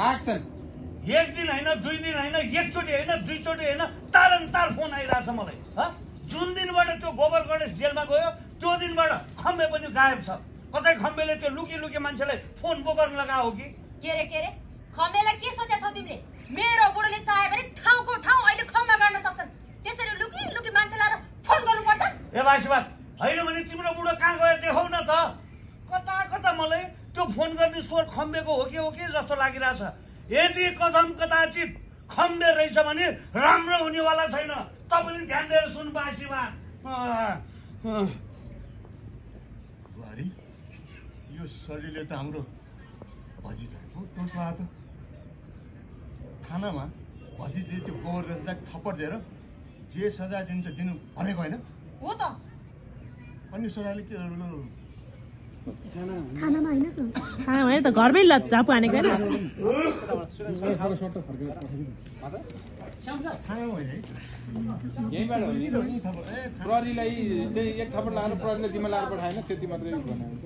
Action. एक दिन होइन, 2 दिन होइन, एकचोटि होइन, 2 चोटि होइन, तारन्तार फोन आइरहेछ मलाई। जुन दिनबाट त्यो गोबर गणेश जेलमा गयो त्यो दिनबाट खम्बे पनि गायब छ। कतै खम्बेले त्यो लुकी लुकी मान्छेलाई फोन बोकर्न लगायो हो कि? के रे खम्बेलाई के सोचेछौ तिमीले? मेरो बुढोले चाहे भने ठाउँको ठाउँ अहिले खम्बा गर्न सक्छन्। त्यसरी लुकी लुकी मान्छेलाई फोन गर्नुपर्छ? ए बासीबात होइन भने तिम्रो बुढो कहाँ गयो देखाउ न त। कता कता मलाई त्यो फोन गर्ने स्वर खम्बेको हो कि जस्तो लागिरहेछ। यदि कदम कदाचित खम्बे रहेछ भने राम्रो हुनेवाला छैन। तपाईँले ध्यान दिएर सुन बासीबात। बुहारी यो शरीरले त हाम्रो भजिरहेको दोषमा त थानामा भजितले त्यो गोबरधनलाई थप्पड दिएर जे सजाय दिन्छ दिनु भनेको होइन हो त। अनि सोनाले के थानामा होइन त घरमै झापु हानेको होइन। यहीँबाट हो नि। प्रहरीलाई चाहिँ एक थप्पड लगाएर प्रहरीले जिम्मा लगाएर पठाएन, त्यति मात्रै भने हुन्छ।